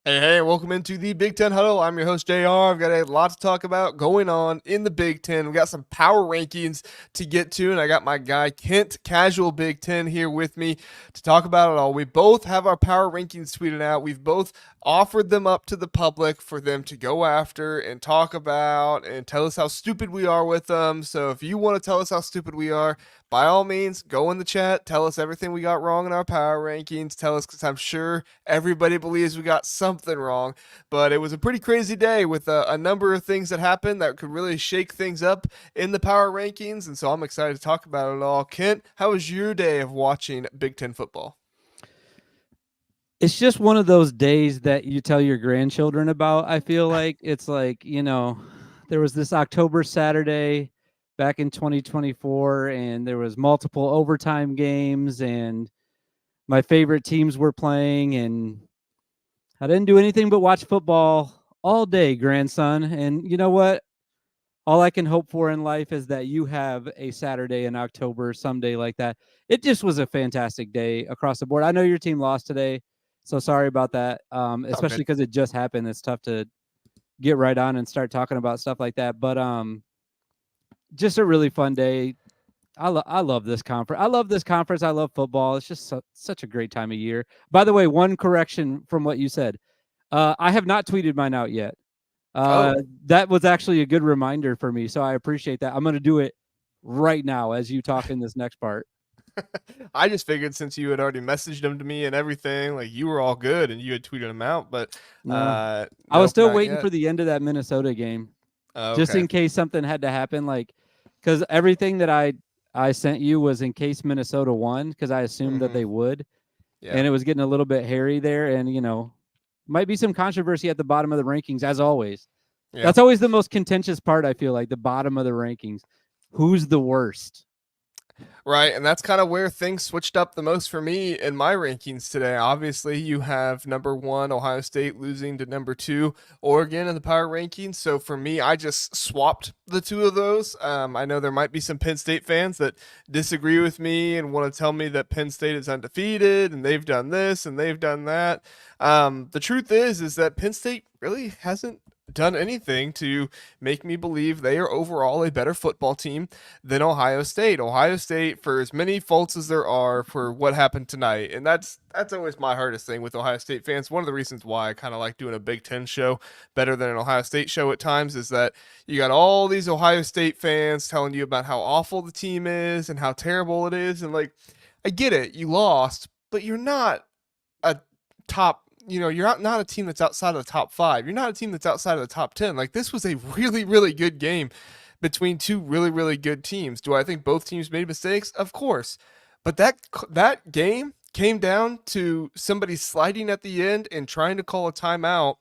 Hey, welcome into the Big Ten Huddle. I'm your host, JR. I've got a lot to talk about going on in the Big Ten. We got some power rankings to get to, and I got my guy, Kent, Casual Big Ten, here with me to talk about it all. We both have our power rankings tweeted out. We've both offered them up to the public for them to go after and talk about and tell us how stupid we are with them. So if you want to tell us how stupid we are, by all means, go in the chat. Tell us everything we got wrong in our power rankings. Tell us, because I'm sure everybody believes we got something wrong. But it was a pretty crazy day with a number of things that happened that could really shake things up in the power rankings. And so I'm excited to talk about it all. Kent, how was your day of watching Big Ten football? It's just one of those days that you tell your grandchildren about. I feel like it's like, there was this October Saturday back in 2024, and there was multiple overtime games, and my favorite teams were playing, and I didn't do anything but watch football all day, grandson. And you know what? All I can hope for in life is that you have a Saturday in October someday like that. It just was a fantastic day across the board. I know your team lost today, so sorry about that. Oh, Especially good. because it just happened. It's tough to get right on and start talking about stuff like that. But just a really fun day. I love this conference. I love this conference. I love football. It's just such a great time of year. By the way, one correction from what you said. I have not tweeted mine out yet. Uh, Oh, that was actually a good reminder for me, so I appreciate that. I'm going to do it right now as you talk in this next part. I just figured since you had already messaged them to me and everything, like you were all good and you had tweeted them out, but No, I was nope, still not waiting yet. for the end of that Minnesota game, just Okay. in case something had to happen. Like, because everything that I sent you was in case Minnesota won, because I assumed that Mm-hmm. they would, Yeah. and it was getting a little bit hairy there, and might be some controversy at the bottom of the rankings as always. Yeah. That's always the most contentious part. I feel like the bottom of the rankings. Who's the worst? Right, and that's kind of where things switched up the most for me in my rankings today. Obviously, you have number one, Ohio State losing to number two, Oregon in the power rankings. So for me, I just swapped the two of those. I know there might be some Penn State fans that disagree with me and want to tell me that Penn State is undefeated and they've done this and they've done that. The truth is that Penn State really hasn't done anything to make me believe they are overall a better football team than Ohio State. Ohio State, for as many faults as there are for what happened tonight, and that's always my hardest thing with Ohio State fans. One of the reasons why I kind of like doing a Big Ten show better than an Ohio State show at times is that you got all these Ohio State fans telling you about how awful the team is and how terrible it is, and like I get it, you lost, but you're not a top, you're not a team that's outside of the top five. You're not a team that's outside of the top 10. Like, this was a really, really good game between two really, really good teams. Do I think both teams made mistakes? Of course. But that game came down to somebody sliding at the end and trying to call a timeout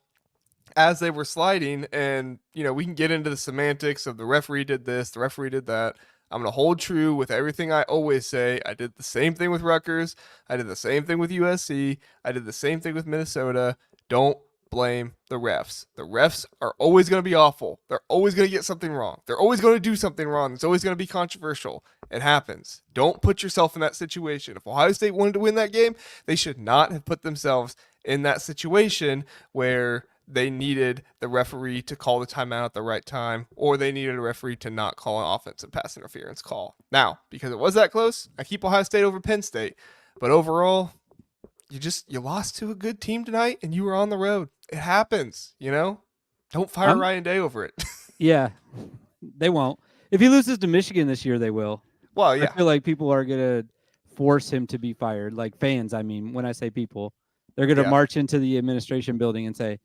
as they were sliding. And, we can get into the semantics of the referee did this, the referee did that. I'm going to hold true with everything I always say. I did the same thing with Rutgers. I did the same thing with USC. I did the same thing with Minnesota. Don't blame the refs. The refs are always going to be awful. They're always going to get something wrong. They're always going to do something wrong. It's always going to be controversial. It happens. Don't put yourself in that situation. If Ohio State wanted to win that game, they should not have put themselves in that situation where they needed the referee to call the timeout at the right time, or they needed a referee to not call an offensive pass interference call. Now, because it was that close, I keep Ohio State over Penn State. But overall, you lost to a good team tonight and you were on the road. It happens. Don't fire I'm Ryan Day over it. Yeah, they won't. If he loses to Michigan this year, they will. Well, I yeah. feel like people are gonna force him to be fired. Like fans, I mean, when I say people, they're gonna Yeah. march into the administration building and say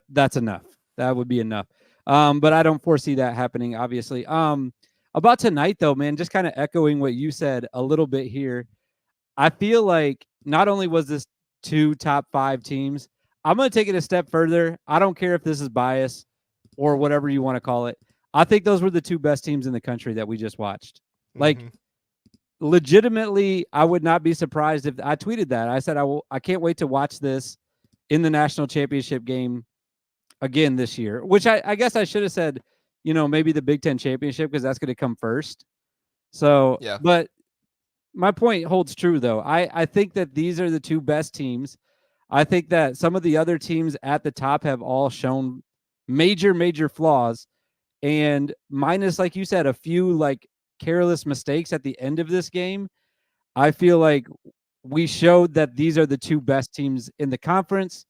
that's enough. That would be enough. But I don't foresee that happening, obviously. About tonight though, man, just kind of echoing what you said a little bit here. I feel like not only was this two top five teams, I'm gonna take it a step further. I don't care if this is bias or whatever you want to call it. I think those were the two best teams in the country that we just watched. Like Mm-hmm. legitimately, I would not be surprised if I tweeted that. I said I can't wait to watch this in the national championship game again this year. Which I guess I should have said, maybe the Big Ten championship because that's going to come first. So, Yeah. but my point holds true though. I think that these are the two best teams. I think that some of the other teams at the top have all shown major flaws, and minus, like you said, a few like careless mistakes at the end of this game, I feel like we showed that these are the two best teams in the conference,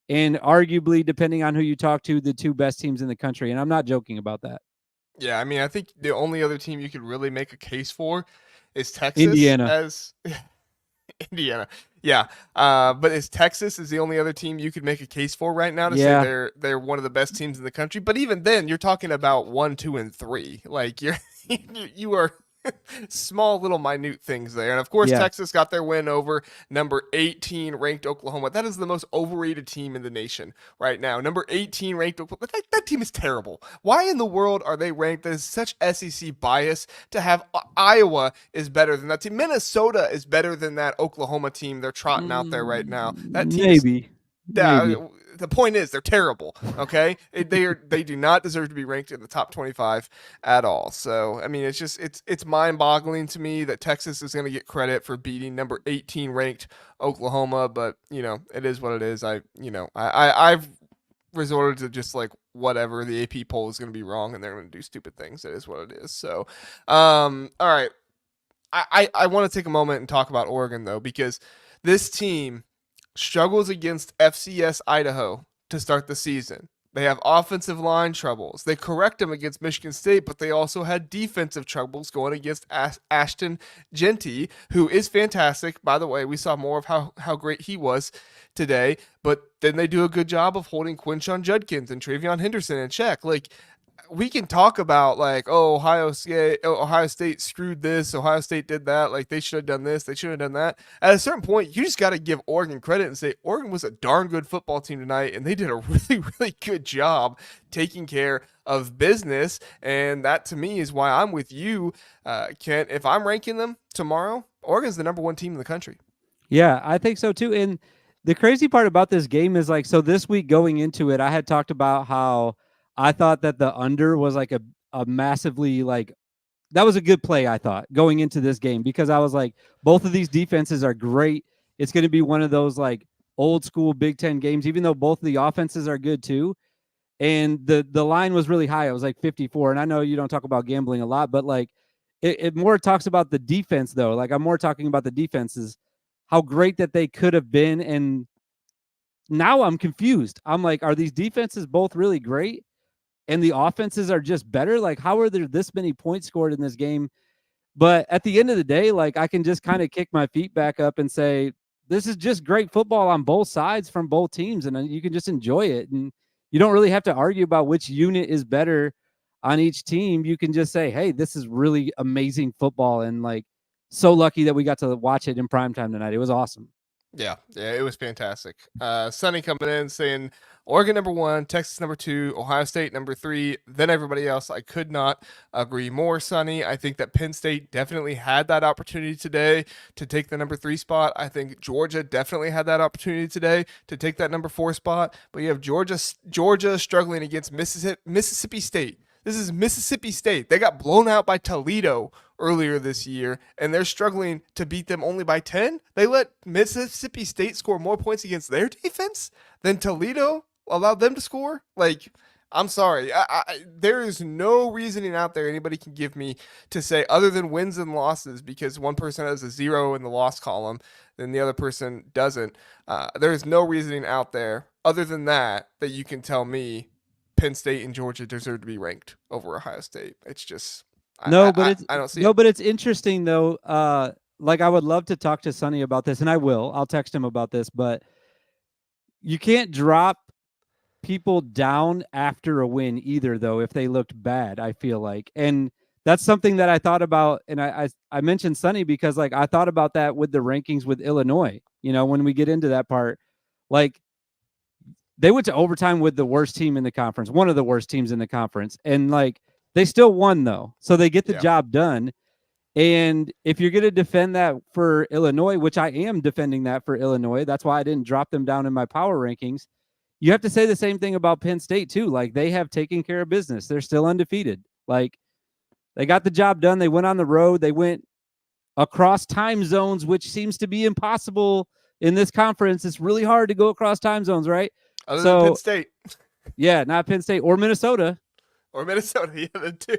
and arguably, depending on who you talk to, the two best teams in the country. And I'm not joking about that. Yeah, I mean, I think the only other team you could really make a case for is Texas Indiana. as Indiana. Yeah. But is Texas is the only other team you could make a case for right now to say Yeah. they're one of the best teams in the country. But even then, you're talking about 1, 2, and 3. Like you're you are small little minute things there. And of course, Yeah. Texas got their win over number 18 ranked Oklahoma. That is the most overrated team in the nation right now. Number 18 ranked Oklahoma. That team is terrible. Why in the world are they ranked? There's such SEC bias to have Iowa is better than that team. Minnesota is better than that Oklahoma team they're trotting out there right now. That team is Maybe. Maybe. the point is they're terrible. Okay, they do not deserve to be ranked in the top 25 at all. So I mean, it's mind boggling to me that Texas is going to get credit for beating number 18 ranked Oklahoma, but it is what it is. I've resorted to just like whatever the AP poll is going to be wrong and they're going to do stupid things. It is what it is. So all right, I want to take a moment and talk about Oregon though, because this team struggles against FCS Idaho to start the season. They have offensive line troubles. They correct them against Michigan State, but they also had defensive troubles going against Ashton Jeanty, who is fantastic. By the way, we saw more of how great he was today, but then they do a good job of holding Quinshon Judkins and Travion Henderson in check. Like, we can talk about like, oh, Ohio State screwed this, Ohio State did that, like they should have done this, they should have done that. At a certain point, you just got to give Oregon credit and say Oregon was a darn good football team tonight, and they did a really good job taking care of business. And that to me is why I'm with you, Kent. If I'm ranking them tomorrow, Oregon's the number 1 team in the country. Yeah, I think so too. And the crazy part about this game is like, so this week going into it, I had talked about how I thought that the under was like a massively like, that was a good play, I thought, going into this game, because I was like, both of these defenses are great. It's going to be one of those like old school Big Ten games, even though both of the offenses are good too. And the line was really high. It was like 54. And I know you don't talk about gambling a lot, but like it more talks about the defense though. Like I'm more talking about the defenses, how great that they could have been. And now I'm confused. I'm like, are these defenses both really great and the offenses are just better? Like, how are there this many points scored in this game? But at the end of the day, like I can just kind of kick my feet back up and say, this is just great football on both sides from both teams. And you can just enjoy it. And you don't really have to argue about which unit is better on each team. You can just say, hey, this is really amazing football. And like, so lucky that we got to watch it in primetime tonight. It was awesome. Yeah, it was fantastic. Sonny coming in saying Oregon number 1, Texas number 2, Ohio State number 3, then everybody else. I could not agree more, Sonny. I think that Penn State definitely had that opportunity today to take the number 3 spot. I think Georgia definitely had that opportunity today to take that number 4 spot. But you have Georgia struggling against Mississippi State. This is Mississippi State. They got blown out by Toledo earlier this year, and they're struggling to beat them only by 10. They let Mississippi State score more points against their defense than Toledo allowed them to score. Like, I'm sorry. There is no reasoning out there anybody can give me to say other than wins and losses, because one person has a 0 in the loss column, then the other person doesn't. There is no reasoning out there other than that you can tell me Penn State and Georgia deserve to be ranked over Ohio State. It's just I don't see it. But it's interesting though. Like I would love to talk to Sonny about this, and I will. I'll text him about this, but you can't drop people down after a win either, though, if they looked bad, I feel like. And that's something that I thought about, and I mentioned Sonny because like I thought about that with the rankings with Illinois. When we get into that part, like they went to overtime with the worst team in the conference, one of the worst teams in the conference. And like, they still won though. So they get the job done. And if you're going to defend that for Illinois, which I am defending that for Illinois, that's why I didn't drop them down in my power rankings. You have to say the same thing about Penn State too. Like they have taken care of business. They're still undefeated. Like they got the job done. They went on the road. They went across time zones, which seems to be impossible in this conference, it's really hard to go across time zones, right? Other than Penn So State yeah, not Penn State or Minnesota. or Minnesota, yeah, the two.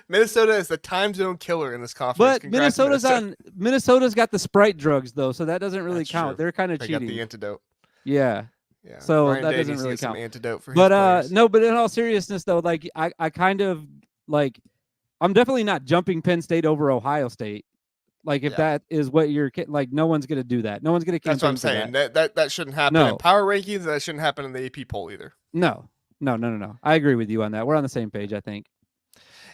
Minnesota is the time zone killer in this conference. But Congrats, Minnesota. Minnesota's got the Sprite drugs though, so that doesn't really That's count. true. They're kind of They got the cheating. antidote. Yeah. Yeah, So Ryan that Day doesn't needs to really get some count. antidote for his But players. no, but in all seriousness though, like I kind of like I'm definitely not jumping Penn State over Ohio State. Like if that is what you're like, no one's gonna do that. No one's gonna That's what I'm campaign for saying. that. That shouldn't happen in No. power rankings. That shouldn't happen in the AP poll either. No. I agree with you on that. We're on the same page, I think.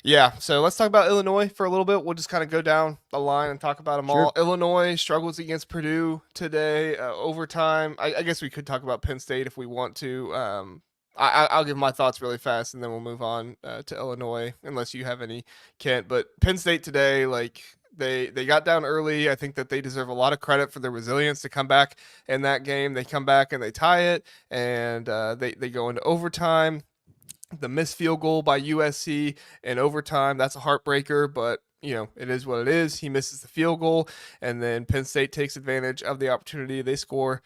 Yeah, so let's talk about Illinois for a little bit. We'll just kind of go down the line and talk about them Sure. all. Illinois struggles against Purdue today, overtime. I guess we could talk about Penn State if we want to. I'll give my thoughts really fast, and then we'll move on to Illinois, unless you have any, Kent. But Penn State today, like they got down early. I think that they deserve a lot of credit for their resilience to come back in that game. They come back and they tie it, and they go into overtime. The missed field goal by USC in overtime, that's a heartbreaker, but it is what it is. He misses the field goal, and then Penn State takes advantage of the opportunity. They score,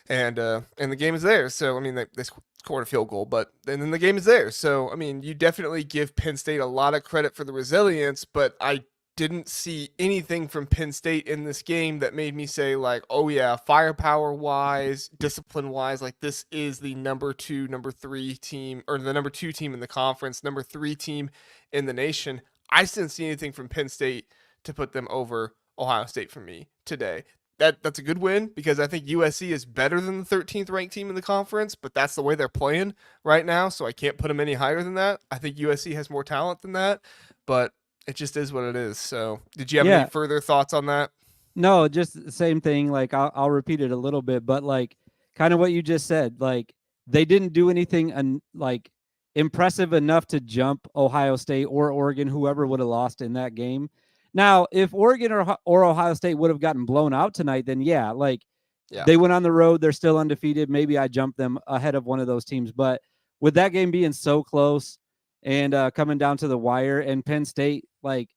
and the game is there. So I mean, they scored a field goal, but then the game is there. So I mean, you definitely give Penn State a lot of credit for the resilience, but I didn't see anything from Penn State in this game that made me say like, oh yeah, firepower wise, discipline wise, like this is the number 3 team, or the number 2 team in the conference, number 3 team in the nation. I just didn't see anything from Penn State to put them over Ohio State for me today. That's a good win because I think USC is better than the 13th ranked team in the conference, but that's the way they're playing right now, so I can't put them any higher than that. I think USC has more talent than that, but it just is what it is. So did you have any further thoughts on that? No, just the same thing. Like I'll repeat it a little bit, but like kind of what you just said, like they didn't do anything like impressive enough to jump Ohio State or Oregon, whoever would have lost in that game. Now, if Oregon or Ohio State would have gotten blown out tonight, then they went on the road. They're still undefeated. Maybe I jumped them ahead of one of those teams. But with that game being so close and coming down to the wire, and Penn State like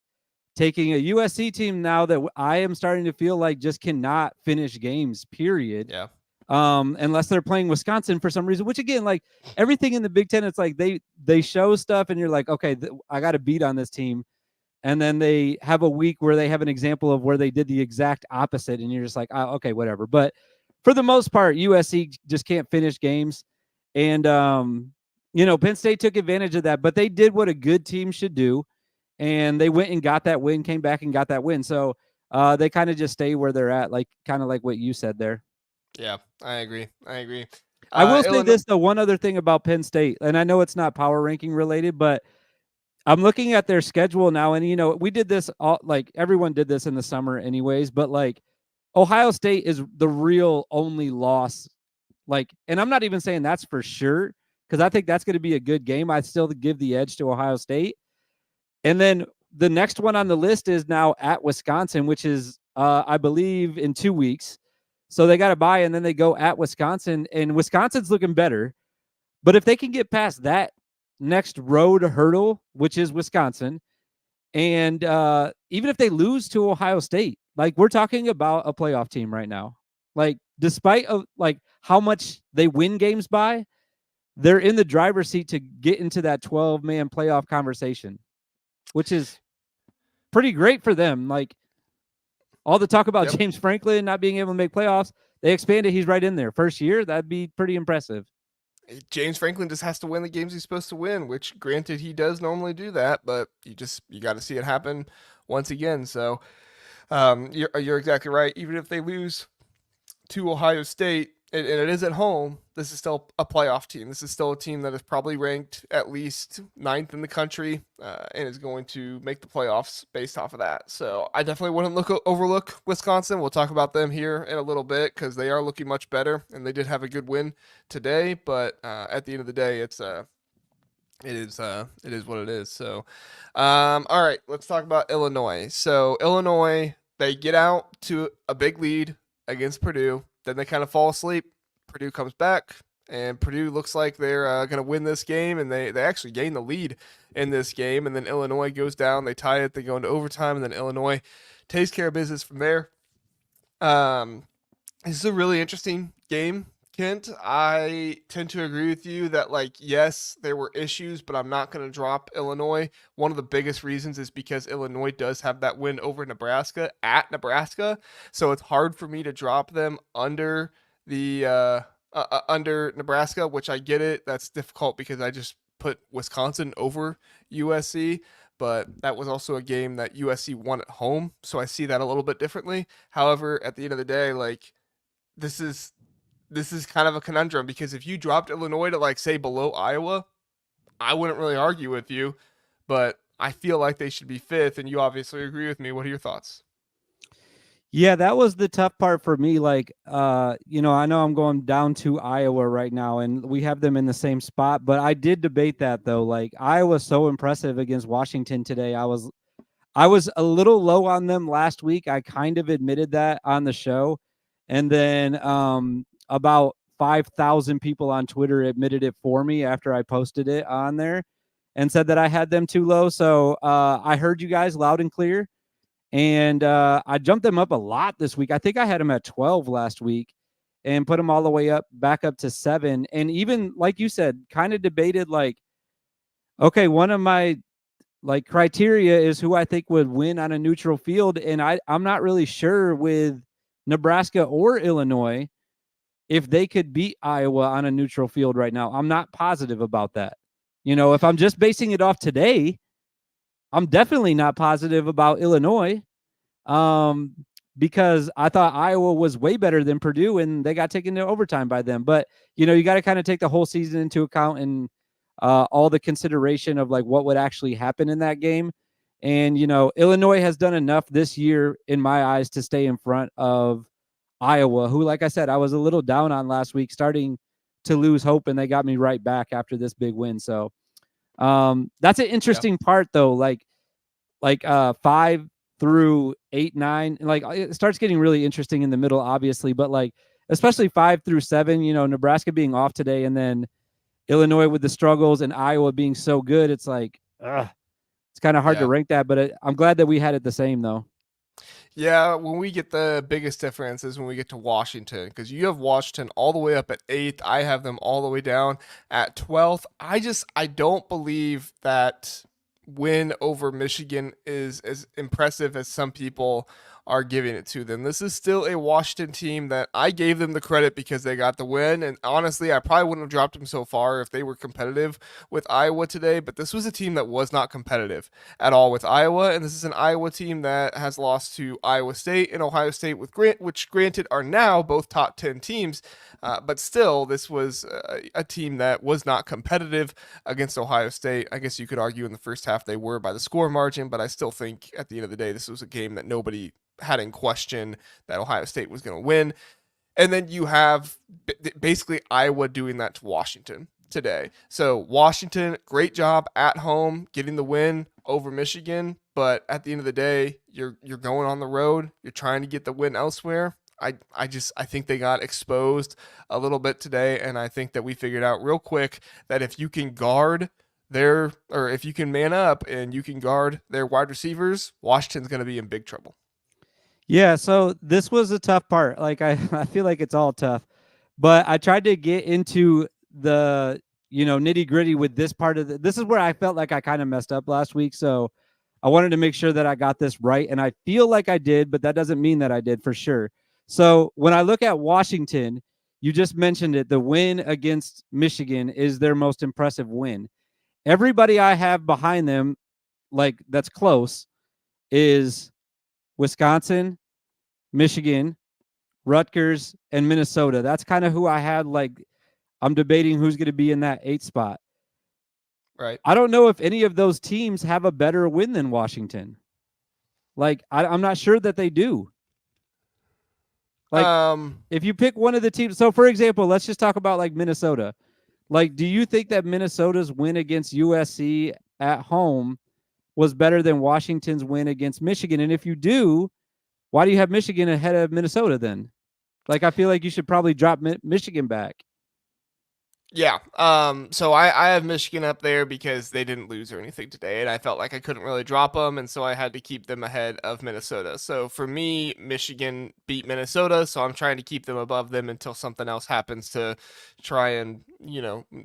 taking a USC team now that I am starting to feel like just cannot finish games, period. Yeah. Unless they're playing Wisconsin for some reason, which again, like everything in the Big Ten, it's like they show stuff and you're like, okay, I got to beat on this team. And then they have a week where they have an example of where they did the exact opposite. And you're just like, oh, okay, whatever. But for the most part, USC just can't finish games. And, Penn State took advantage of that, but they did what a good team should do. And they went and got that win, came back and got that win. So they kind of just stay where they're at, like kind of like what you said there. Yeah, I agree. I will say this, though, one other thing about Penn State, and I know it's not power ranking related, but I'm looking at their schedule now, and we did this like everyone did this in the summer anyways, but like Ohio State is the real only loss. Like, and I'm not even saying that's for sure, because I think that's going to be a good game. I still give the edge to Ohio State. And then the next one on the list is now at Wisconsin, which is, I believe, in 2 weeks. So they got to bye, and then they go at Wisconsin, and Wisconsin's looking better. But if they can get past that next road hurdle, which is Wisconsin, and even if they lose to Ohio State, like we're talking about a playoff team right now. Like despite of like how much they win games by, they're in the driver's seat to get into that 12-man playoff conversation, which is pretty great for them. Like all the talk about James Franklin not being able to make playoffs, they expanded. He's right in there. First year, that'd be pretty impressive. James Franklin just has to win the games he's supposed to win, which granted he does normally do that, but you got to see it happen once again. So you're exactly right. Even if they lose to Ohio State, and it is at home, this is still a playoff team. This is still a team that is probably ranked at least 9th in the country and is going to make the playoffs based off of that. So I definitely wouldn't overlook Wisconsin. We'll talk about them here in a little bit because they are looking much better, and they did have a good win today. But at the end of the day, it is what it is. So, all right, let's talk about Illinois. So Illinois, they get out to a big lead against Purdue. Then they kind of fall asleep. Purdue comes back, and Purdue looks like they're going to win this game, and they actually gain the lead in this game. And then Illinois goes down. They tie it. They go into overtime, and then Illinois takes care of business from there. This is a really interesting game, Kent. I tend to agree with you that, like, yes, there were issues, but I'm not going to drop Illinois. One of the biggest reasons is because Illinois does have that win over Nebraska at Nebraska, so it's hard for me to drop them under the under Nebraska, which I get it. That's difficult because I just put Wisconsin over USC. But that was also a game that USC won at home, so I see that a little bit differently. However, at the end of the day, like, this is this is kind of a conundrum because if you dropped Illinois to, like, say, below Iowa, I wouldn't really argue with you, but I feel like they should be fifth, and you obviously agree with me. What are your thoughts? Yeah, that was the tough part for me. Like, I know I'm going down to Iowa right now, and we have them in the same spot. But I did debate that though. Like, Iowa's so impressive against Washington today. I was a little low on them last week. I kind of admitted that on the show, and then about 5,000 people on Twitter admitted it for me after I posted it on there, and said that I had them too low. So I heard you guys loud and clear. And I jumped them up a lot this week. I think I had them at 12 last week and put them all the way up back up to 7. And even like you said, kind of debated like, okay, one of my like criteria is who I think would win on a neutral field. And I'm not really sure with Nebraska or Illinois if they could beat Iowa on a neutral field right now. I'm not positive about that. If I'm just basing it off today, I'm definitely not positive about Illinois. um, because I thought Iowa was way better than Purdue, and they got taken to overtime by them. But you got to kind of take the whole season into account and all the consideration of like what would actually happen in that game. And Illinois has done enough this year, in my eyes, to stay in front of Iowa, who, like I said, I was a little down on last week, starting to lose hope, and they got me right back after this big win. So that's an Yeah. interesting part, though. Like 5 through 8, 9, like it starts getting really interesting in the middle, obviously, but like especially 5 through 7, Nebraska being off today, and then Illinois with the struggles, and Iowa being so good, it's like it's kind of hard to Yeah. rank that. But I'm glad that we had it the same though. Yeah, when we get the biggest difference is when we get to Washington, because you have Washington all the way up at eighth. I have them all the way down at 12th. I don't believe that win over Michigan is as impressive as some people are giving it to them. This is still a Washington team that I gave them the credit because they got the win. And honestly, I probably wouldn't have dropped them so far if they were competitive with Iowa today. But this was a team that was not competitive at all with Iowa. And this is an Iowa team that has lost to Iowa State and Ohio State, which granted are now both top 10 teams. But still, this was a team that was not competitive against Ohio State. I guess you could argue in the first half they were by the score margin, but I still think at the end of the day, this was a game that nobody had in question that Ohio State was going to win. And then you have basically Iowa doing that to Washington today. So Washington, great job at home getting the win over Michigan, but at the end of the day, you're going on the road. You're trying to get the win elsewhere. I think they got exposed a little bit today, and I think that we figured out real quick that if you can guard or if you can man up and you can guard their wide receivers, Washington's going to be in big trouble. Yeah, so this was a tough part. Like I feel like it's all tough, but I tried to get into the nitty gritty with this part of this is where I felt like I kind of messed up last week. So I wanted to make sure that I got this right, and I feel like I did, but that doesn't mean that I did for sure. So when I look at Washington, you just mentioned it. The win against Michigan is their most impressive win. Everybody I have behind them, like that's close, is Wisconsin, Michigan, Rutgers, and Minnesota. That's kind of who I had. Like, I'm debating who's going to be in that 8 spot. Right. I don't know if any of those teams have a better win than Washington. Like, I'm not sure that they do. Like, if you pick one of the teams, so for example, let's just talk about like Minnesota. Like, do you think that Minnesota's win against USC at home was better than Washington's win against Michigan? And if you do, why do you have Michigan ahead of Minnesota then? Like, I feel like you should probably drop Michigan back. Yeah. So I have Michigan up there because they didn't lose or anything today, and I felt like I couldn't really drop them, and so I had to keep them ahead of Minnesota. So for me, Michigan beat Minnesota, so I'm trying to keep them above them until something else happens to try and,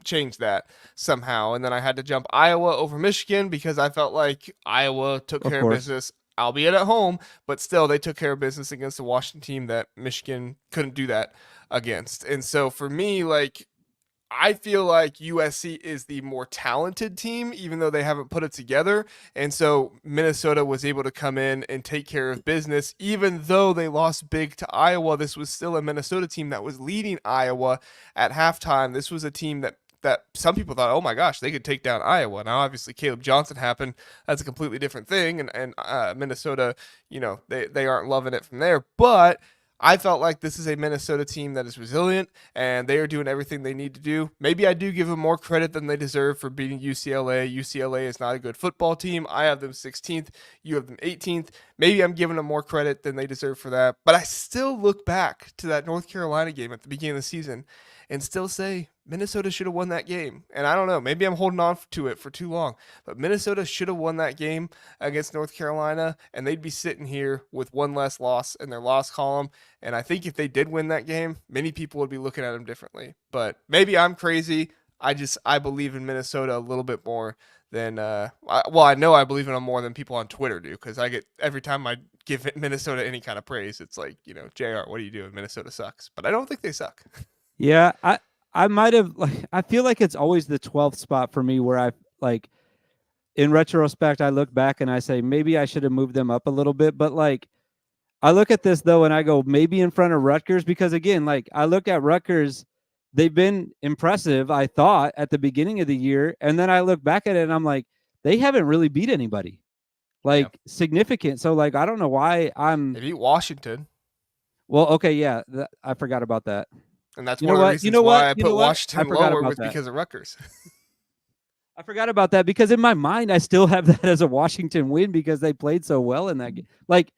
change that somehow. And then I had to jump Iowa over Michigan because I felt like Iowa took Of care of course. business, albeit at home, but still they took care of business against the Washington team that Michigan couldn't do that against. And so for me, like, I feel like USC is the more talented team, even though they haven't put it together. And so Minnesota was able to come in and take care of business. Even though they lost big to Iowa, this was still a Minnesota team that was leading Iowa at halftime. This was a team that some people thought, oh my gosh, they could take down Iowa. Now, obviously, Caleb Johnson happened. That's a completely different thing. And Minnesota, they aren't loving it from there. But I felt like this is a Minnesota team that is resilient and they are doing everything they need to do. Maybe I do give them more credit than they deserve for beating UCLA. UCLA is not a good football team. I have them 16th, you have them 18th. Maybe I'm giving them more credit than they deserve for that. But I still look back to that North Carolina game at the beginning of the season and still say Minnesota should have won that game. And I don't know, maybe I'm holding on to it for too long, but Minnesota should have won that game against North Carolina, and they'd be sitting here with one less loss in their loss column. And I think if they did win that game, many people would be looking at them differently. But maybe I'm crazy. I believe in Minnesota a little bit more than I know I believe in them more than people on Twitter do, because I get every time I give Minnesota any kind of praise, it's like, JR, what are you doing? Minnesota sucks. But I don't think they suck. Yeah, I might have like I feel like it's always the 12th spot for me where I like in retrospect I look back and I say maybe I should have moved them up a little bit, but like I look at this though and I go maybe in front of Rutgers because again, like I look at Rutgers, they've been impressive, I thought at the beginning of the year, and then I look back at it and I'm like they haven't really beat anybody Yeah. like significant. So like I don't know why I'm They beat Washington. well, okay, yeah, I forgot about that. And that's You one know of the what? You reasons know why what? I You put know what? I Washington forgot lower about was that. because of Rutgers. I forgot about that because in my mind I still have that as a Washington win because they played so well in that game. Like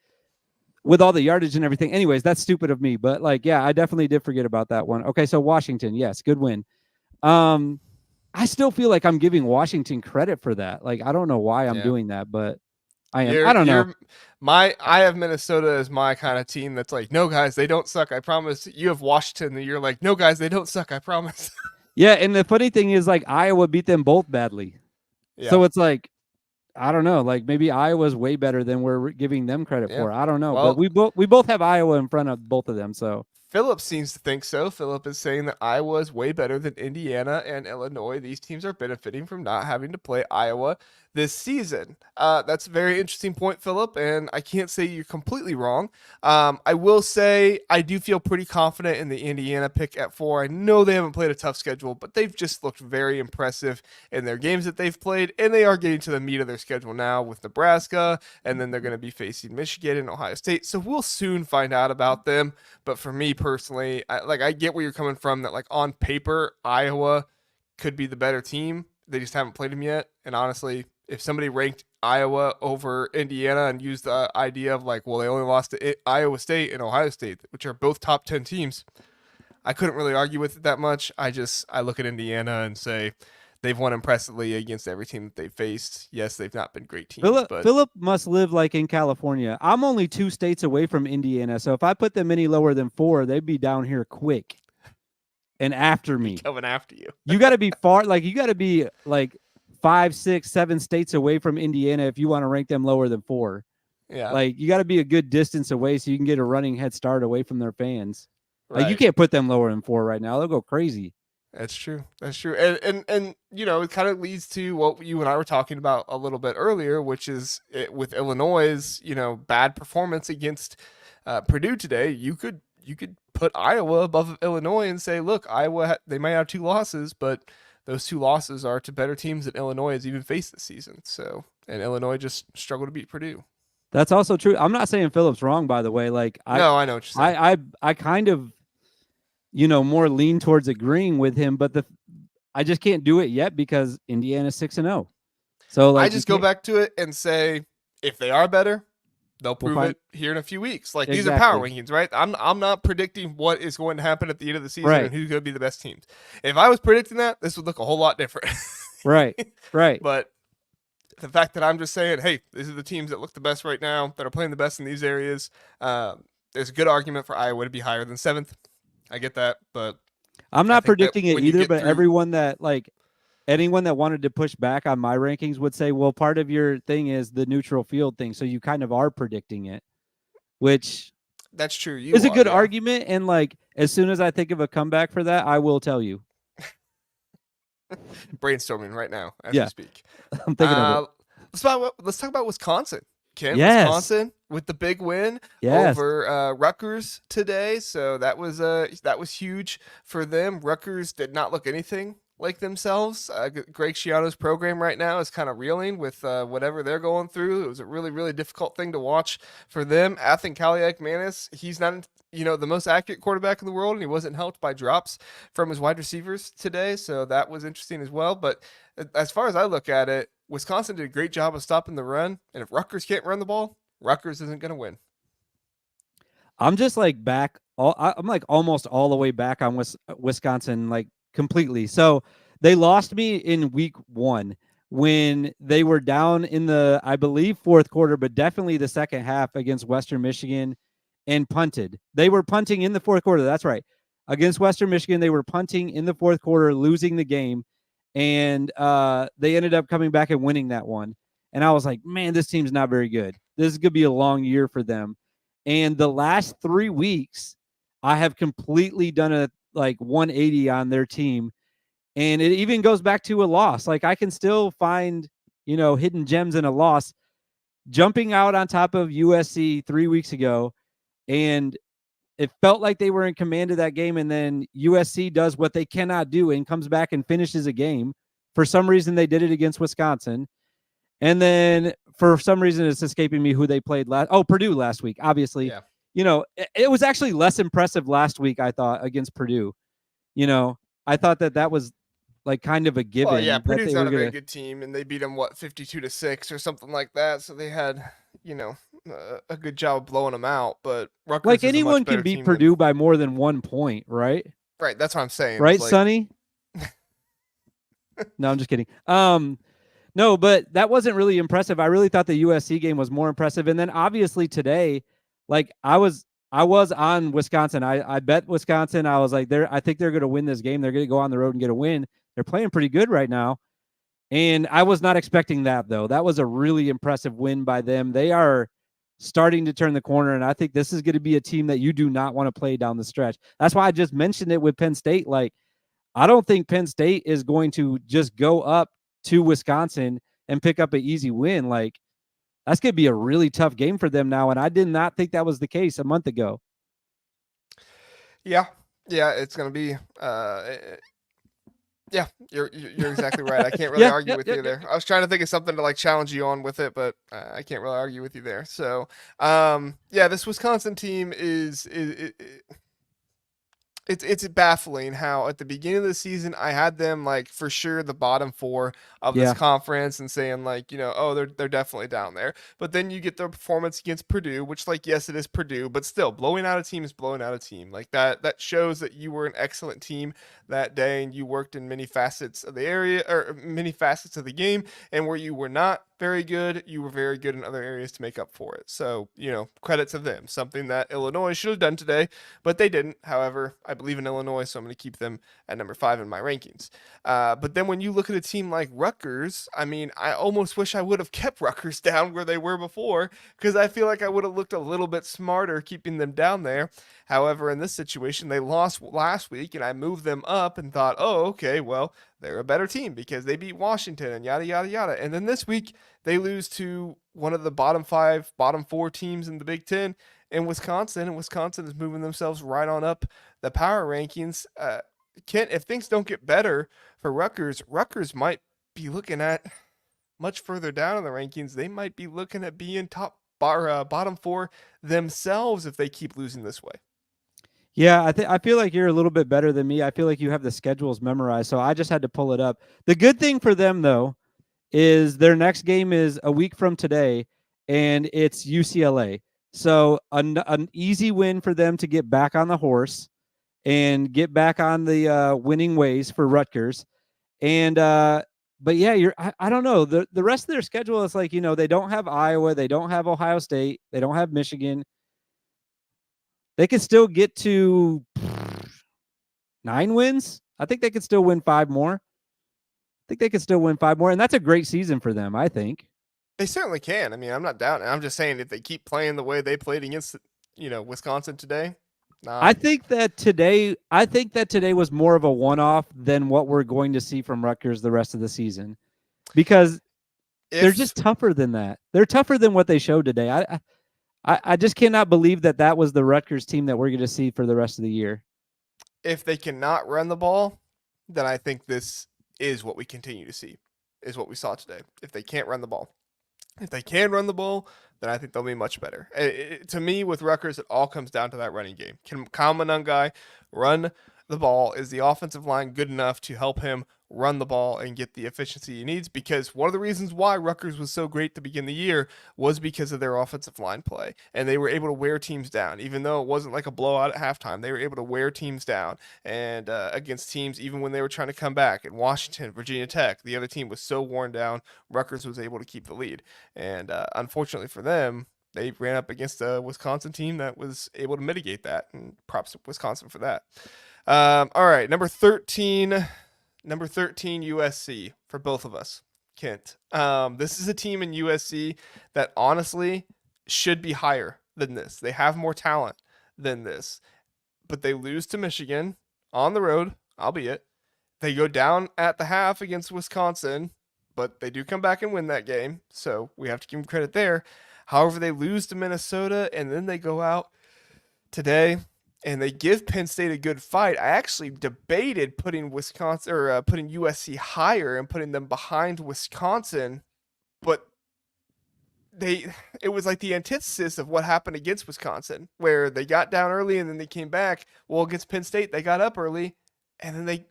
with all the yardage and everything. Anyways, that's stupid of me, but like yeah, I definitely did forget about that one. Okay, so Washington, yes, good win. I still feel like I'm giving Washington credit for that. Like I don't know why I'm Yeah. doing that, but I am. I You're don't know. you're I have Minnesota as my kind of team that's like, no guys, they don't suck, I promise. You have Washington and you're like, no guys, they don't suck, I promise. Yeah, and the funny thing is like Iowa beat them both badly. Yeah. So it's like I don't know, like maybe Iowa's way better than we're giving them credit Yeah. for. I don't know, but Well, we both have Iowa in front of both of them, so Philip seems to think so. Philip is saying that Iowa is way better than Indiana and Illinois. These teams are benefiting from not having to play Iowa this season. That's a very interesting point, Philip, and I can't say you're completely wrong. I will say I do feel pretty confident in the Indiana pick at 4. I know they haven't played a tough schedule, but they've just looked very impressive in their games that they've played, and they are getting to the meat of their schedule now with Nebraska, and then they're going to be facing Michigan and Ohio State. So we'll soon find out about them. But for me personally, I get where you're coming from. That like on paper, Iowa could be the better team. They just haven't played them yet. And honestly, if somebody ranked Iowa over Indiana and used the idea of like, well, they only lost to Iowa State and Ohio State, which are both top 10 teams, I couldn't really argue with it that much. I look at Indiana and say they've won impressively against every team that they've faced. Yes, they've not been great teams, but Philip must live like in California. I'm only 2 states away from Indiana, so if I put them any lower than 4, they'd be down here quick and after me. coming after you. You got to be far, like you got to be like 5, 6, 7 states away from Indiana if you want to rank them lower than 4. Yeah. Like you got to be a good distance away so you can get a running head start away from their fans. Right. Like you can't put them lower than 4 right now. They'll go crazy. That's true. That's true. And it kind of leads to what you and I were talking about a little bit earlier, which is with Illinois', bad performance against Purdue today. You could put Iowa above Illinois and say, look, Iowa they might have 2 losses, but those 2 losses are to better teams than Illinois has even faced this season. So, and Illinois just struggled to beat Purdue. That's also true. I'm not saying Philip's wrong, by the way. Like no, I know what you're saying. I kind of more lean towards agreeing with him, but I just can't do it yet because Indiana's 6-0. So like I just go back to it and say, if they are better, They'll We'll prove find it here in a few weeks. Like these are power rankings, right? I'm not predicting what is going to happen at the end of the season Right. and who's going to be the best teams. If I was predicting that, this would look a whole lot different. Right. Right. But the fact that I'm just saying, hey, these are the teams that look the best right now, that are playing the best in these areas. There's a good argument for Iowa to be higher than 7th. I get that, but I'm not predicting it either. But through, everyone that anyone that wanted to push back on my rankings would say, well, part of your thing is the neutral field thing, so you kind of are predicting it, which that's true. Is a good argument, and like as soon as I think of a comeback for that, I will tell you. Brainstorming right now as we speak. I'm thinking of it. Let's talk about Wisconsin. Ken, yes. Wisconsin with the big win over Rutgers today. So that was huge for them. Rutgers did not look anything like themselves. Greg Schiano's program right now is kind of reeling with whatever they're going through. It was a really, really difficult thing to watch for them. Athan Kaliakmanis, he's not the most accurate quarterback in the world, and he wasn't helped by drops from his wide receivers today. So that was interesting as well. But as far as I look at it, Wisconsin did a great job of stopping the run. And if Rutgers can't run the ball, Rutgers isn't going to win. I'm just like back. I'm like almost all the way back on Wisconsin, like completely. So they lost me in week 1 when they were down in the, I believe, 4th quarter, but definitely the second half against Western Michigan and punted. They were punting in the 4th quarter. That's right. Against Western Michigan, they were punting in the 4th quarter, losing the game. And they ended up coming back and winning that one. And I was like, man, this team's not very good. This is going to be a long year for them. And the last 3 weeks, I have completely done a 180 on their team. And it even goes back to a loss. Like I can still find, hidden gems in a loss. Jumping out on top of USC 3 weeks ago, and it felt like they were in command of that game, and then USC does what they cannot do and comes back and finishes a game. For some reason, they did it against Wisconsin. And then for some reason, it's escaping me who they played last. Oh, Purdue last week, obviously. Yeah. It was actually less impressive last week, I thought, against Purdue. I thought that was like kind of a given. Well, yeah, Purdue's not a very good team, and they beat them 52-6 or something like that. So they had, a good job of blowing them out. But Rutgers like anyone can beat Purdue by more than 1 point, right? Right, that's what I'm saying. Right, Sonny? No, I'm just kidding. No, but that wasn't really impressive. I really thought the USC game was more impressive. And then obviously today, like I was on Wisconsin. I bet Wisconsin. I was like, I think they're going to win this game. They're going to go on the road and get a win. They're playing pretty good right now. And I was not expecting that, though. That was a really impressive win by them. They are starting to turn the corner, and I think this is going to be a team that you do not want to play down the stretch. That's why I just mentioned it with Penn State. Like, I don't think Penn State is going to just go up to Wisconsin and pick up an easy win. Like, that's going to be a really tough game for them now, and I did not think that was the case a month ago. Yeah, it's going to be yeah, you're exactly right. I can't really argue with you there. I was trying to think of something to like challenge you on with it, but I can't really argue with you there. So, this Wisconsin team is it's baffling how at the beginning of the season I had them like for sure the bottom 4 of this conference and saying like, they're definitely down there. But then you get their performance against Purdue, which like, yes, it is Purdue, but still blowing out a team is blowing out a team. Like that shows that you were an excellent team that day and you worked in many facets of the area or many facets of the game, and where you were not very good, you were very good in other areas to make up for it. So, credit to them. Something that Illinois should have done today, but they didn't. However, I believe in Illinois, so I'm going to keep them at number 5 in my rankings. But then when you look at a team like Rutgers, I mean, I almost wish I would have kept Rutgers down where they were before, because I feel like I would have looked a little bit smarter keeping them down there. However, in this situation, they lost last week, and I moved them up and thought, oh, okay, well, they're a better team because they beat Washington and yada, yada, yada. And then this week, they lose to one of the bottom 5, bottom 4 teams in the Big Ten in Wisconsin, and Wisconsin is moving themselves right on up the power rankings. Kent, if things don't get better for Rutgers might be looking at much further down in the rankings. They might be looking at being bottom 4 themselves if they keep losing this way. Yeah, I feel like you're a little bit better than me. I feel like you have the schedules memorized, so I just had to pull it up. The good thing for them, though, is their next game is a week from today, and it's UCLA. So an easy win for them to get back on the horse and get back on the winning ways for Rutgers. And but yeah, I don't know. The rest of their schedule is like, they don't have Iowa, they don't have Ohio State, they don't have Michigan. They could still get to 9 wins. I think they could still win 5 more. And that's a great season for them, I think. They certainly can. I mean, I'm not doubting. I'm just saying if they keep playing the way they played against, Wisconsin today. I think that today was more of a one-off than what we're going to see from Rutgers the rest of the season, because they're just tougher than that. They're tougher than what they showed today. I just cannot believe that was the Rutgers team that we're going to see for the rest of the year. If they cannot run the ball, then I think this is what we continue to see, is what we saw today. If they can't run the ball. If they can run the ball, then I think they'll be much better. To me, with Rutgers, it all comes down to that running game. Can Kyle Monangai run the ball? Is the offensive line good enough to help him run the ball and get the efficiency he needs? Because one of the reasons why Rutgers was so great to begin the year was because of their offensive line play. And they were able to wear teams down. Even though it wasn't like a blowout at halftime, they were able to wear teams down. And against teams, even when they were trying to come back, in Washington, Virginia Tech, the other team was so worn down, Rutgers was able to keep the lead. And unfortunately for them, they ran up against a Wisconsin team that was able to mitigate that. And props to Wisconsin for that. All right, number 13 USC for both of us, Kent. This is a team in USC that honestly should be higher than this. They have more talent than this, but they lose to Michigan on the road, albeit. They go down at the half against Wisconsin, but they do come back and win that game, so we have to give them credit there. However, they lose to Minnesota, and then they go out today and they give Penn State a good fight. I actually debated putting putting USC higher and putting them behind Wisconsin, but it was like the antithesis of what happened against Wisconsin, where they got down early and then they came back. Well, against Penn State, they got up early and then they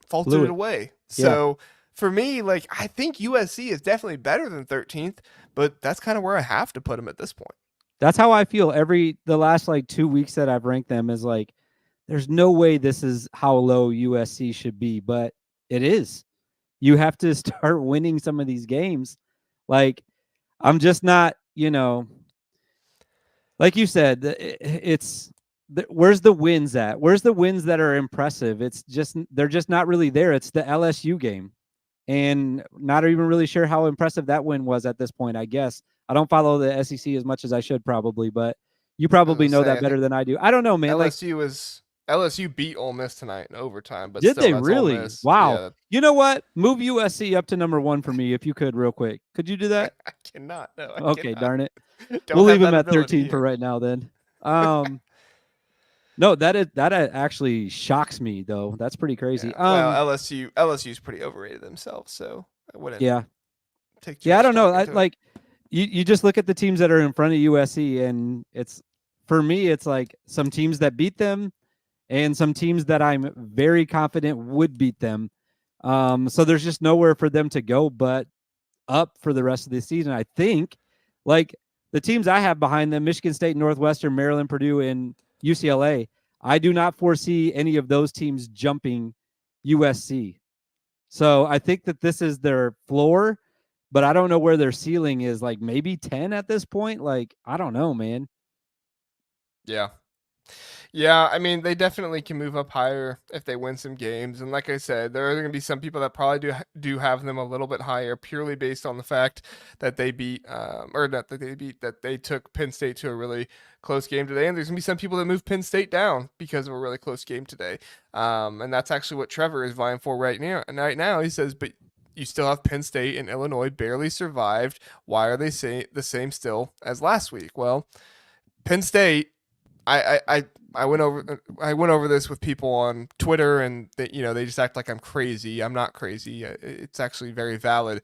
faltered it away. Yeah. So for me, I think USC is definitely better than 13th, but that's kind of where I have to put them at this point. That's how I feel the last 2 weeks that I've ranked them, is there's no way this is how low USC should be, but it is. You have to start winning some of these games. I'm just not, like you said, where's the wins at? Where's the wins that are impressive? They're just not really there. It's the LSU game, and not even really sure how impressive that win was at this point, I guess. I don't follow the SEC as much as I should probably, but you probably know that better than I do. I don't know, man. LSU beat Ole Miss tonight in overtime, but did still, they really? Wow. Yeah. You know what? Move USC up to number 1 for me if you could, real quick. Could you do that? I cannot. No. Okay, darn it. Don't we'll have leave him that at 13 ability for here. right now then. No, that actually shocks me though. That's pretty crazy. Yeah. Well, LSU's pretty overrated themselves, so I wouldn't. Yeah. Take too I much don't know. stock into it. You just look at the teams that are in front of USC, and for me, it's some teams that beat them and some teams that I'm very confident would beat them. So there's just nowhere for them to go but up for the rest of the season. I think the teams I have behind them, Michigan State, Northwestern, Maryland, Purdue, and UCLA, I do not foresee any of those teams jumping USC. So I think that this is their floor, but I don't know where their ceiling is. Maybe 10 at this point. I don't know, man. Yeah. Yeah, I mean, they definitely can move up higher if they win some games. And like I said, there are going to be some people that probably do have them a little bit higher purely based on the fact that they beat, that they took Penn State to a really close game today. And there's going to be some people that move Penn State down because of a really close game today. And that's actually what Trevor is vying for right now. He says, but you still have Penn State and Illinois barely survived. Why are they the same still as last week? Well, Penn State, I went over this with people on Twitter, and they just act like I'm crazy. I'm not crazy. It's actually very valid.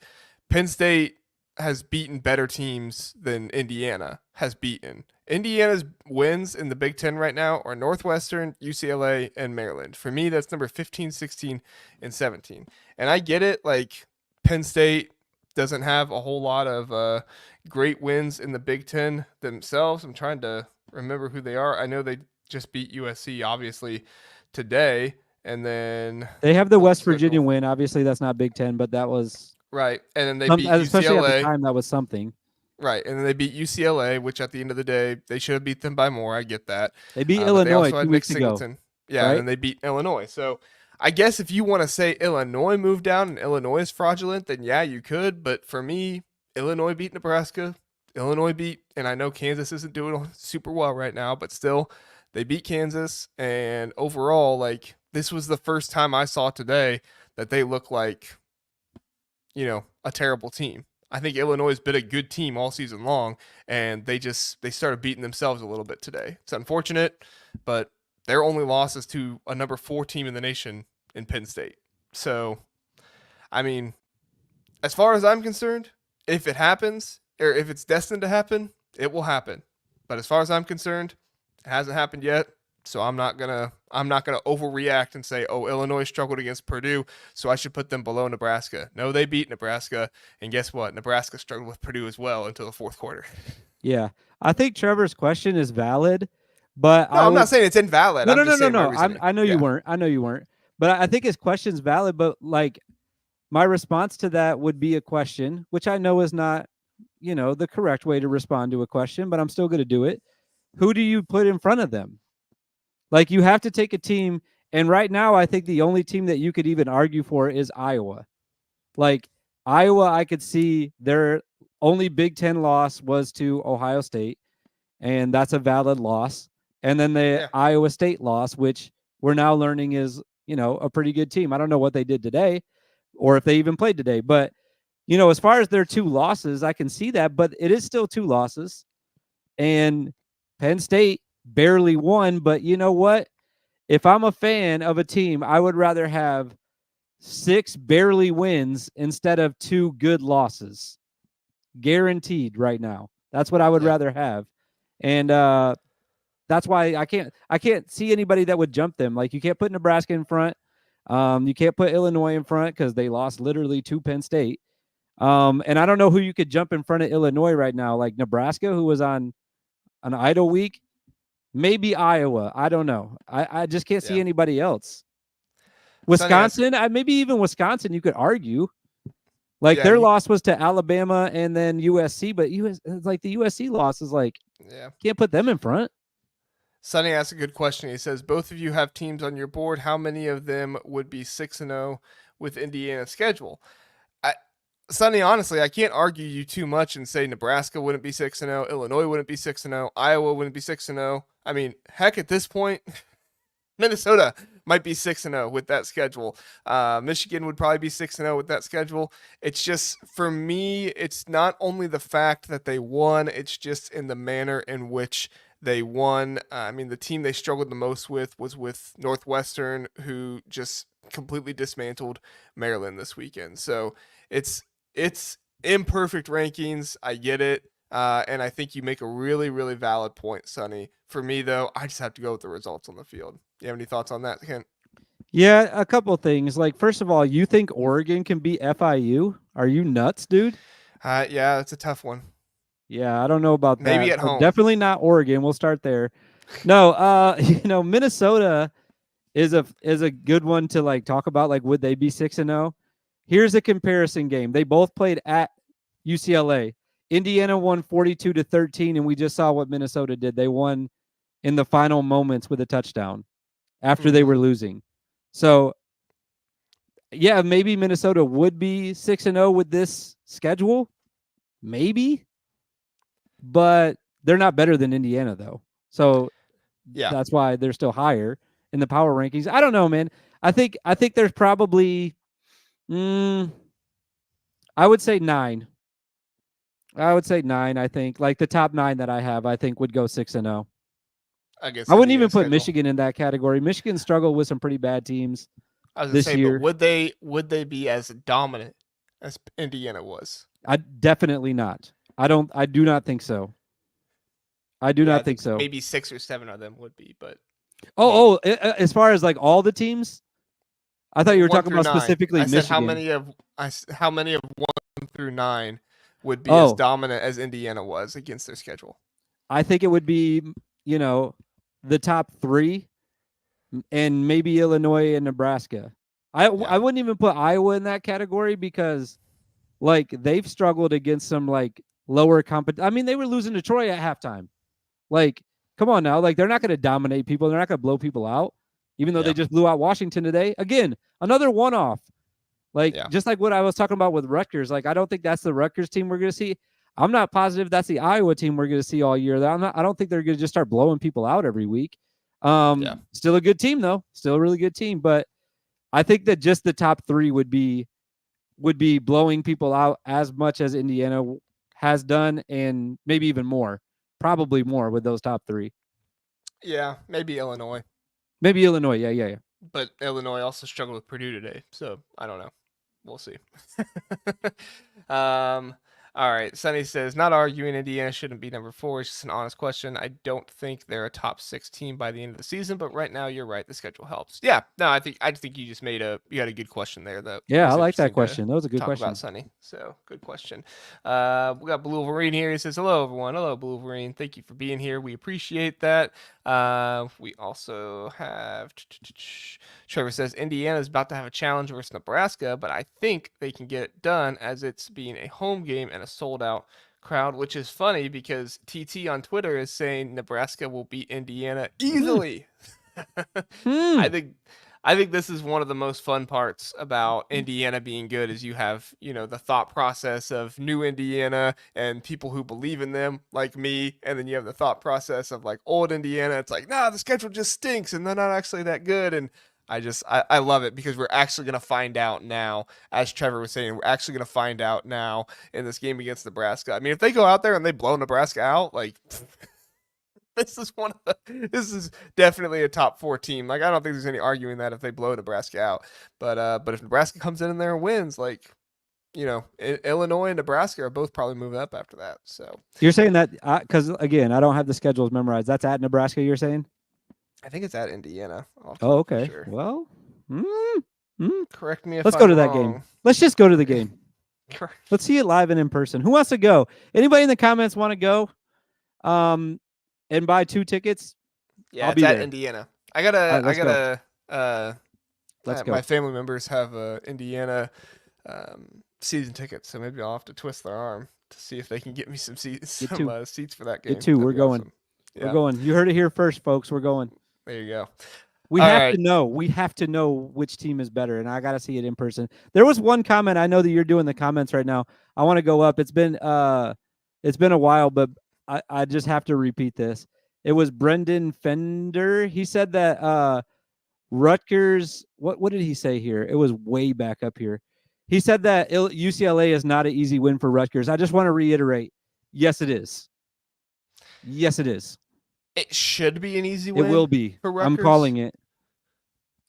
Penn State has beaten better teams than Indiana has beaten. Indiana's wins in the Big Ten right now are Northwestern, UCLA, and Maryland. For me, that's number 15, 16, and 17. And I get it. Penn State, doesn't have a whole lot of great wins in the Big Ten themselves. I'm trying to remember who they are. I know they just beat USC obviously today, and then They have the pull West schedule. Virginia win. Obviously, that's not Big Ten, but that was Right, and then they beat especially at the UCLA. time, that was something. Right, and then they beat UCLA, which at the end of the day, they should have beat them by more. I get that. They beat But they Illinois also had 2 Nick weeks ago, Singleton. Yeah, and right? then they beat Illinois. So I guess if you want to say Illinois moved down and Illinois is fraudulent, then yeah, you could. But for me, Illinois beat Nebraska. Illinois beat, and I know Kansas isn't doing super well right now, but still, they beat Kansas. And overall, like, this was the first time I saw today that they look like, a terrible team. I think Illinois has been a good team all season long, and they started beating themselves a little bit today. It's unfortunate, but their only loss is to a number 4 team in the nation in Penn State. So, I mean, as far as I'm concerned, if it happens or if it's destined to happen, it will happen. But as far as I'm concerned, it hasn't happened yet. So I'm not gonna overreact and say, oh, Illinois struggled against Purdue, so I should put them below Nebraska. No, they beat Nebraska, and guess what? Nebraska struggled with Purdue as well until the fourth quarter. Yeah, I think Trevor's question is valid, but I'm not saying it's invalid. No. I know you weren't. I know you weren't. But I think his question's valid. But like, my response to that would be a question, which I know is not, the correct way to respond to a question, but I'm still going to do it. Who do you put in front of them? Like, you have to take a team, and right now I think the only team that you could even argue for is Iowa. Like, Iowa, I could see their only Big Ten loss was to Ohio State, and that's a valid loss. And then the Iowa State loss, which we're now learning is, a pretty good team. I don't know what they did today or if they even played today, but, as far as their 2 losses, I can see that, but it is still 2 losses. And Penn State barely won, but you know what? If I'm a fan of a team, I would rather have 6 barely wins instead of 2 good losses. Guaranteed right now. That's what I would rather have. And that's why I can't see anybody that would jump them. Like, you can't put Nebraska in front. You can't put Illinois in front because they lost literally to Penn State. And I don't know who you could jump in front of Illinois right now. Like Nebraska, who was on an idle week. Maybe Iowa. I don't know. I just can't see anybody else. Wisconsin, maybe even Wisconsin, you could argue. Like, their loss was to Alabama and then USC, but the USC loss is like, can't put them in front. Sonny asked a good question. He says, both of you have teams on your board. How many of them would be 6-0 with Indiana's schedule? Sonny, honestly, I can't argue you too much and say Nebraska wouldn't be 6-0, Illinois wouldn't be 6-0, Iowa wouldn't be 6-0. I mean, heck, at this point, Minnesota might be 6-0 with that schedule. Michigan would probably be 6-0 with that schedule. It's just, for me, it's not only the fact that they won, it's just in the manner in which they won. I mean, the team they struggled the most with was with Northwestern, who just completely dismantled Maryland this weekend. So it's imperfect rankings. I get it. And I think you make a really, really valid point, Sonny. For me, though, I just have to go with the results on the field. You have any thoughts on that, Kent? Yeah, a couple of things. Like, first of all, you think Oregon can beat FIU? Are you nuts, dude? Yeah, that's a tough one. Yeah, I don't know about that. Maybe at home. Definitely not Oregon. We'll start there. No, Minnesota is a good one to like talk about. Like, would they be 6-0? Here's a comparison game. They both played at UCLA. Indiana won 42-13, and we just saw what Minnesota did. They won in the final moments with a touchdown after they were losing. So, yeah, maybe Minnesota would be 6-0 with this schedule. Maybe. But they're not better than Indiana, though. So, that's why they're still higher in the power rankings. I don't know, man. I think there's probably, I would say 9. I think. Like, the top 9 that I have, I think would go 6-0. I wouldn't even put Michigan in that category. Michigan struggled with some pretty bad teams this year. But would they be as dominant as Indiana was? Definitely not. I do not think so. I do not think so. Maybe 6 or 7 of them would be, but as far as like all the teams, I thought you were talking about 9. specifically I said Michigan. how many of 1 through 9 would be as Oh, dominant as Indiana was against their schedule. I think it would be, the top 3 and maybe Illinois and Nebraska. I wouldn't even put Iowa in that category because like they've struggled against some like lower I mean, they were losing to Troy at halftime. Like, come on now. Like, they're not going to dominate people. They're not going to blow people out, even though they just blew out Washington today. Again, another one-off. Like, just like what I was talking about with Rutgers. Like, I don't think that's the Rutgers team we're going to see. I'm not positive that's the Iowa team we're going to see all year. I don't think they're going to just start blowing people out every week. Still a good team, though. Still a really good team. But I think that just the top 3 would be blowing people out as much as Indiana has done, and maybe even more. Probably more with those top 3. Yeah, maybe Illinois. Maybe Illinois. Yeah. But Illinois also struggled with Purdue today, so I don't know. We'll see. All right. Sonny says, not arguing Indiana shouldn't be number 4. It's just an honest question. I don't think they're a top 6 team by the end of the season, but right now you're right. The schedule helps. Yeah. No, I think you just you had a good question there. I like that question. That was a good question. About Sonny. So good question. We got Blue Wolverine here. He says, hello, everyone. Hello, Blue Wolverine. Thank you for being here. We appreciate that. We also have Trevor says Indiana is about to have a challenge versus Nebraska, but I think they can get it done as it's being a home game and a sold out crowd, which is funny because TT on Twitter is saying Nebraska will beat Indiana easily. I think this is one of the most fun parts about Indiana being good is you have, the thought process of new Indiana and people who believe in them like me. And then you have the thought process of like old Indiana. It's like, nah, the schedule just stinks and they're not actually that good. And I love it because we're actually going to find out now, as Trevor was saying, we're actually going to find out now in this game against Nebraska. I mean, if they go out there and they blow Nebraska out, like this is definitely a top 4 team. Like, I don't think there's any arguing that if they blow Nebraska out, but if Nebraska comes in there and wins, like, Illinois and Nebraska are both probably moving up after that. So you're saying that because again, I don't have the schedules memorized. That's at Nebraska. You're saying? I think it's at Indiana. Oh, okay. Sure. Well, correct me if let's I'm go to wrong. that game. Let's just go to the game. Let's see it live and in person. Who wants to go? Anybody in the comments want to go? And buy 2 tickets? Yeah, I'll it's be at there. Indiana. Let's go. My family members have Indiana season tickets, so maybe I'll have to twist their arm to see if they can get me some seats, seats for that game. Get 2. We're going. Awesome. We're going. You heard it here first, folks. We're going. There you go. We have to know. We have to know which team is better, and I got to see it in person. There was one comment. I know that you're doing the comments right now. I want to go up. It's been a while, but I just have to repeat this. It was Brendan Fender. He said that Rutgers. What did he say here? It was way back up here. He said that UCLA is not an easy win for Rutgers. I just want to reiterate. Yes, it is. Yes, it is. It should be an easy win. It will be. For Rutgers. I'm calling it.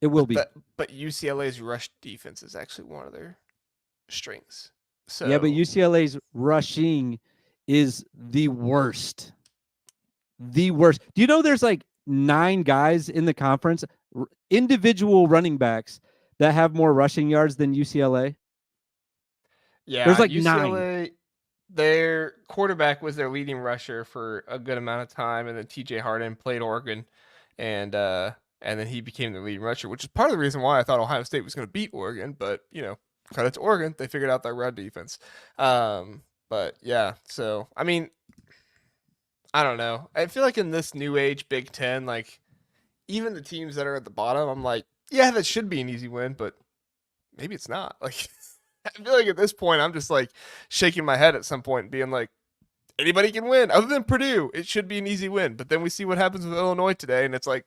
It will be. But UCLA's rush defense is actually one of their strengths. So yeah, but UCLA's rushing is the worst. The worst. Do you know there's like 9 guys in the conference, individual running backs, that have more rushing yards than UCLA? Yeah, there's like UCLA, 9. Their quarterback was their leading rusher for a good amount of time, and then TJ Harden played Oregon, and then he became the leading rusher, which is part of the reason why I thought Ohio State was going to beat Oregon. But credit to Oregon, they figured out their run defense. But yeah, so I mean, I don't know. I feel like in this new age Big Ten, like even the teams that are at the bottom, I'm like, yeah, that should be an easy win, but maybe it's not. Like. I feel like at this point, I'm just like shaking my head at some point and being like, anybody can win other than Purdue. It should be an easy win. But then we see what happens with Illinois today. And it's like,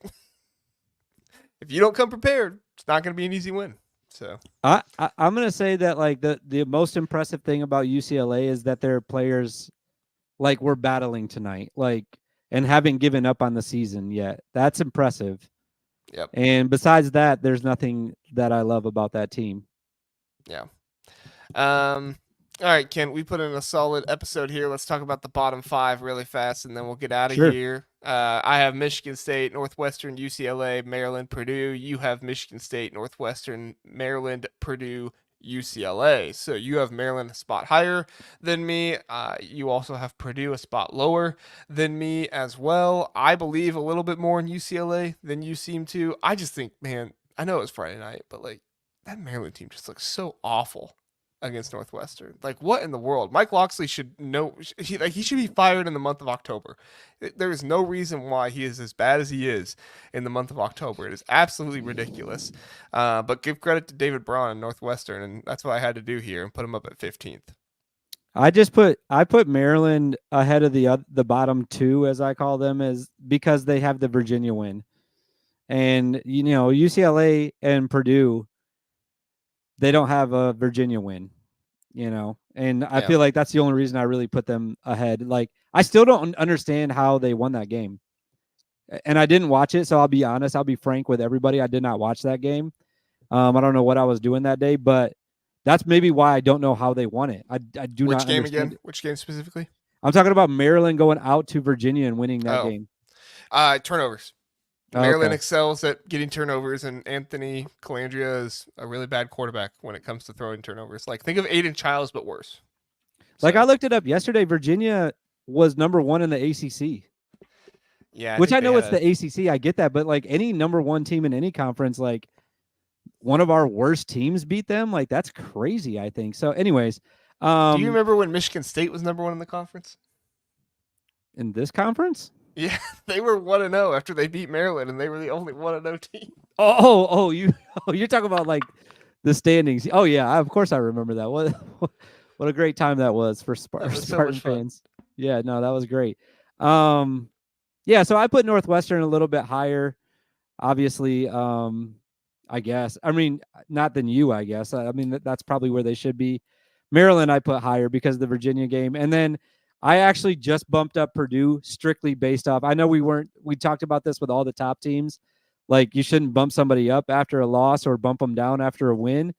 if you don't come prepared, it's not going to be an easy win. So I'm going to say that like the most impressive thing about UCLA is that their players like were battling tonight, like, and haven't given up on the season yet. That's impressive. Yep. And besides that, there's nothing that I love about that team. Yeah. All right, Ken, we put in a solid episode here. Let's talk about the bottom 5 really fast, and then we'll get out of here. I have Michigan State, Northwestern, UCLA, Maryland, Purdue. You have Michigan State, Northwestern, Maryland, Purdue, UCLA. So you have Maryland a spot higher than me. You also have Purdue a spot lower than me as well. I believe a little bit more in UCLA than you seem to. I just think, man, I know it was Friday night, but like that Maryland team just looks so awful against Northwestern. Like, what in the world? Mike Locksley should know. He should be fired in the month of October. There is no reason why he is as bad as he is in the month of October. It is absolutely ridiculous. But give credit to David Braun, Northwestern, and that's what I had to do here and put him up at 15th. I put Maryland ahead of the bottom two, as I call them, as because they have the Virginia win, and UCLA and Purdue, they don't have a Virginia win, and I feel like that's the only reason I really put them ahead. Like, I still don't understand how they won that game, and I didn't watch it, so I'll be honest. I'll be frank with everybody. I did not watch that game. I don't know what I was doing that day, but that's maybe why I don't know how they won it. I do not. Which game understand again? Which game specifically? I'm talking about Maryland going out to Virginia and winning that game. Turnovers. Maryland excels at getting turnovers, and Anthony Calandria is a really bad quarterback when it comes to throwing turnovers. Like, think of Aiden Childs, but worse. Like, I looked it up yesterday. Virginia was number 1 in the ACC. Yeah, which I know it's the ACC. I get that, but like any number 1 team in any conference, like one of our worst teams beat them. Like, that's crazy, I think. So, anyways, do you remember when Michigan State was number 1 in the conference? In this conference? Yeah, they were 1-0 after they beat Maryland, and they were the only 1-0 team. You're talking about like the standings. Oh yeah, of course I remember that. What a great time that was for Spartan fans. Yeah, no, that was great. Yeah, so I put Northwestern a little bit higher, obviously. I guess. I mean, not than you, I guess. I mean, that's probably where they should be. Maryland I put higher because of the Virginia game, and then I actually just bumped up Purdue strictly based off. I know we talked about this with all the top teams. Like, you shouldn't bump somebody up after a loss or bump them down after a win.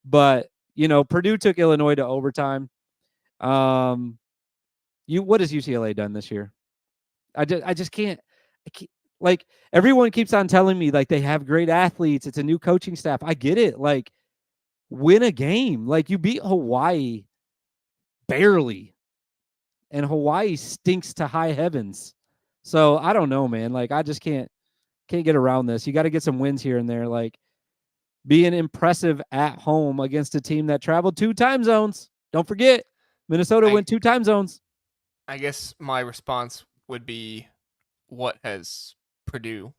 But, Purdue took Illinois to overtime. What has UCLA done this year? I just can't. Like, everyone keeps on telling me like they have great athletes. It's a new coaching staff. I get it. Like, win a game. Like, you beat Hawaii barely. And Hawaii stinks to high heavens. So I don't know, man. Like, I just can't get around this. You got to get some wins here and there. Like, being impressive at home against a team that traveled 2 time zones. Don't forget, Minnesota went 2 time zones. I guess my response would be, what has Purdue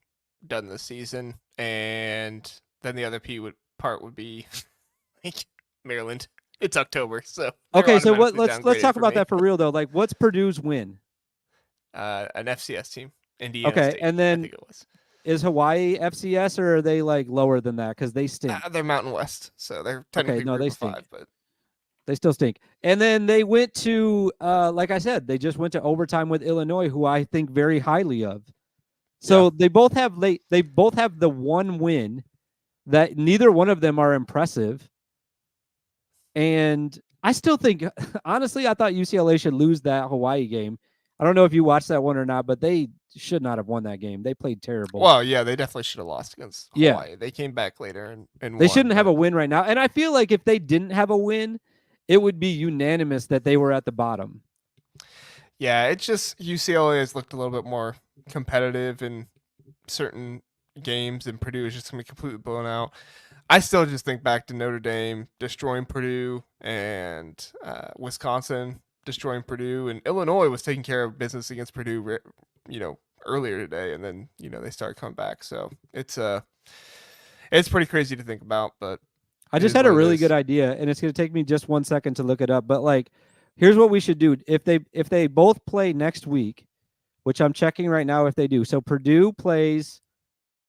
done this season? And then the other part would be like Maryland. It's October, so okay. So let's talk about that for real though. Like, what's Purdue's win? An FCS team, Indiana. Okay, State, and then is Hawaii FCS or are they like lower than that because they stink? They're Mountain West, so they're technically they stink. 5, but they still stink. And then they went to, like I said, they just went to overtime with Illinois, who I think very highly of. So they both have the one win that neither one of them are impressive. And I still think, honestly, I thought UCLA should lose that Hawaii game. I don't know if you watched that one or not, but they should not have won that game. They played terrible. Well, yeah, they definitely should have lost against Hawaii. Yeah. They came back later and they shouldn't have a win right now. And I feel like if they didn't have a win, it would be unanimous that they were at the bottom. Yeah, it's just UCLA has looked a little bit more competitive in certain games, and Purdue is just going to be completely blown out. I still just think back to Notre Dame destroying Purdue and Wisconsin destroying Purdue, and Illinois was taking care of business against Purdue, earlier today, and then they started coming back. So it's pretty crazy to think about. But I just had a really good idea, and it's going to take me just 1 second to look it up. But like, here's what we should do: if they both play next week, which I'm checking right now if they do. So Purdue plays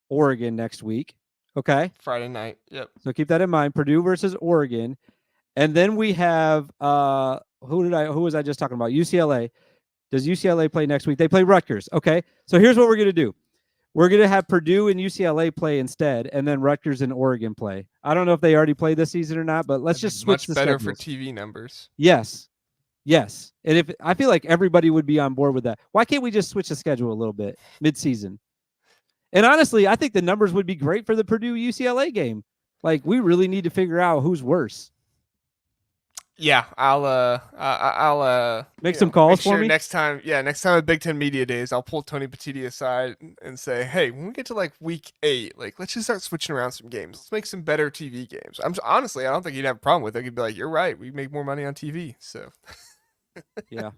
Oregon next week. Okay. Friday night. Yep. So keep that in mind. Purdue versus Oregon. And then we have who was I just talking about? UCLA. Does UCLA play next week? They play Rutgers. Okay. So here's what we're going to do. We're going to have Purdue and UCLA play instead, and then Rutgers and Oregon play. I don't know if they already played this season or not, but let's just switch the schedules. Much better for TV numbers. Yes. And I feel like everybody would be on board with that. Why can't we just switch the schedule a little bit mid-season? And honestly, I think the numbers would be great for the Purdue UCLA game. Like, we really need to figure out who's worse. Yeah, I'll Make some calls make for sure me. next time, next time at Big Ten Media Days, I'll pull Tony Petitti aside and say, hey, when we get to like week 8, like let's just start switching around some games. Let's make some better TV games. Honestly, I don't think he'd have a problem with it. He'd be like, you're right, we make more money on TV. So Yeah.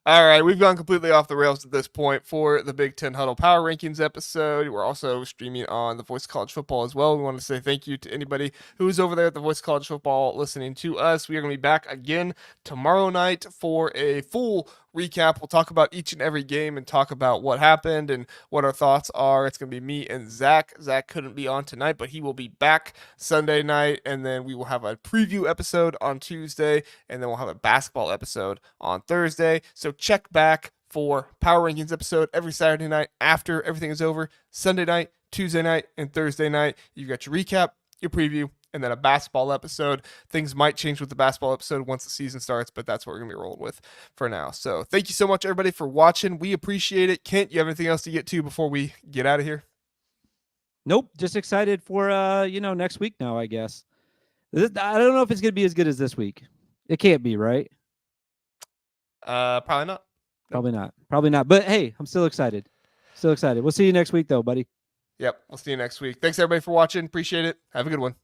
all right, we've gone completely off the rails at this point for the Big Ten Huddle Power Rankings episode. We're also streaming on the Voice of College Football as well. We want to say thank you to anybody who's over there at the Voice of College Football listening to us. We are going to be back again tomorrow night for a full recap. We'll talk about each and every game and talk about what happened and what our thoughts are. It's going to be me and Zach. Zach couldn't be on tonight, but he will be back Sunday night, and then we will have a preview episode on Tuesday, and then we'll have a basketball episode on Thursday. So check back for Power Rankings episode every Saturday night after everything is over. Sunday night, Tuesday night, and Thursday night. You've got your recap, your preview, and then a basketball episode. Things might change with the basketball episode once the season starts, but that's what we're going to be rolling with for now. So thank you so much, everybody, for watching. We appreciate it. Kent, you have anything else to get to before we get out of here? Nope. Just excited for next week now, I guess. I don't know if it's going to be as good as this week. It can't be, right? Probably not. Probably not. But hey, I'm still excited. We'll see you next week though, buddy. Yep. We'll see you next week. Thanks everybody for watching. Appreciate it. Have a good one.